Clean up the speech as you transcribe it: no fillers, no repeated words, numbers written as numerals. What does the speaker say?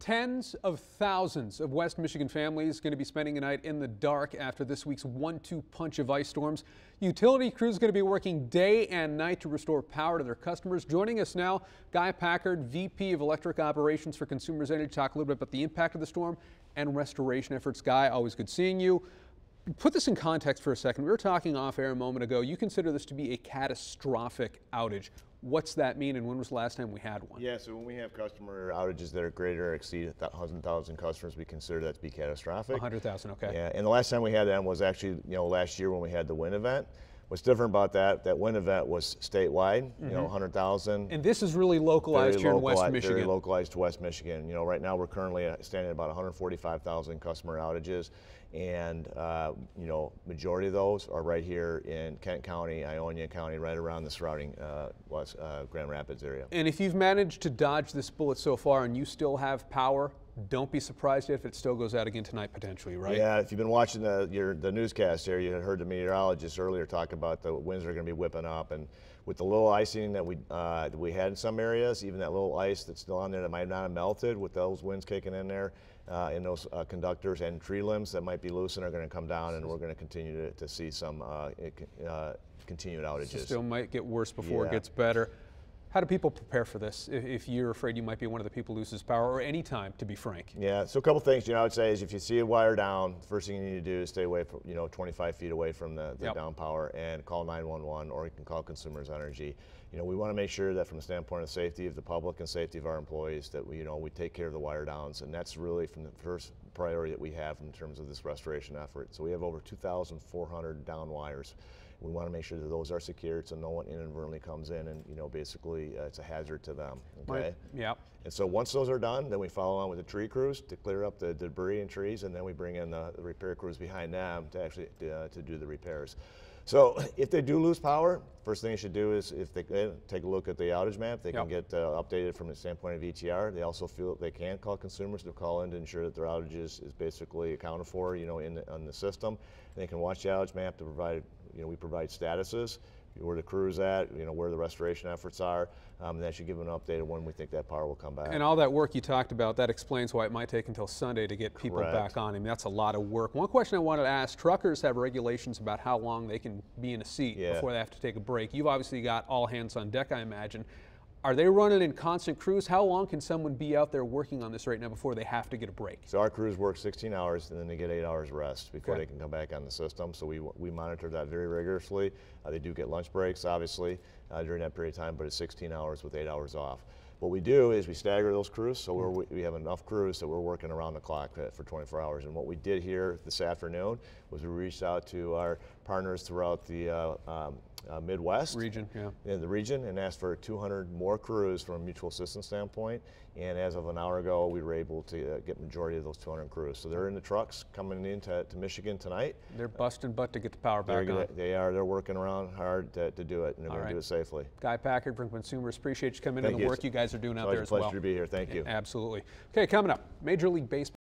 Tens of thousands of West Michigan families going to be spending a night in the dark after this week's 1-2 punch of ice storms. Utility crews going to be working day and night to restore power to their customers. Joining us now, Guy Packard, VP of Electric Operations for Consumers Energy, to talk a little bit about the impact of the storm and restoration efforts. Guy, always good seeing you. Put this in context for a second. We were talking off air a moment ago. You consider this to be a catastrophic outage. What's that mean, and when was the last time we had one? Yeah, so when we have customer outages that are greater or exceed 100,000 customers, we consider that to be catastrophic. 100,000, okay. Yeah, and the last time we had that was actually, last year when we had the wind event. What's different about that wind event was statewide, 100,000. And this is really localized here in West Michigan. Very localized to West Michigan. Right now we're currently standing at about 145,000 customer outages, and majority of those are right here in Kent County, Ionia County, right around the surrounding Grand Rapids area. And if you've managed to dodge this bullet so far and you still have power, don't be surprised if it still goes out again tonight potentially, right? Yeah, if you've been watching the newscast here, you had heard the meteorologist earlier talk about the winds are going to be whipping up, and with the little icing that we had in some areas, even that little ice that's still on there that might not have melted, with those winds kicking in there, in those conductors and tree limbs that might be loose and are going to come down, and we're going to continue to see some continued outages. So still might get worse before it gets better. How do people prepare for this if you're afraid you might be one of the people who loses power, or any time, to be frank? Yeah, so a couple things I would say is if you see a wire down, the first thing you need to do is stay away from, 25 feet away from the down power, and call 911, or you can call Consumers Energy. We want to make sure that from the standpoint of safety of the public and safety of our employees that we take care of the wire downs, and that's really from the first priority that we have in terms of this restoration effort. So we have over 2,400 down wires. We want to make sure that those are secured so no one inadvertently comes in and, basically it's a hazard to them, okay? Yeah. And so once those are done, then we follow on with the tree crews to clear up the debris and trees, and then we bring in the repair crews behind them to actually to do the repairs. So if they do lose power, first thing you should do is, if they take a look at the outage map, they can get updated from the standpoint of ETR. They also feel that they can call consumers to call in to ensure that their outage is basically accounted for, on the system. And they can watch the outage map to provide, we provide statuses, where the crew's at, where the restoration efforts are, and that should give them an update of when we think that power will come back. And all that work you talked about, that explains why it might take until Sunday to get people back on. I mean, that's a lot of work. One question I wanted to ask, truckers have regulations about how long they can be in a seat before they have to take a break. You've obviously got all hands on deck, I imagine. Are they running in constant crews? How long can someone be out there working on this right now before they have to get a break? So our crews work 16 hours, and then they get 8 hours rest before they can come back on the system. So we monitor that very rigorously. They do get lunch breaks, obviously, during that period of time, but it's 16 hours with 8 hours off. What we do is we stagger those crews, so we have enough crews that we're working around the clock for 24 hours. And what we did here this afternoon was we reached out to our partners throughout the Midwest region, in the region, and asked for 200 more crews from a mutual assistance standpoint. And as of an hour ago, we were able to get majority of those 200 crews. So they're in the trucks coming into Michigan tonight. They're busting butt to get the power back on. They're working around hard to do it, and they're going to do it safely. Guy Packard from Consumers, appreciate you coming in and the work you guys are doing out there as well. It's a pleasure to be here. Thank you. Absolutely. Okay, coming up, Major League Baseball.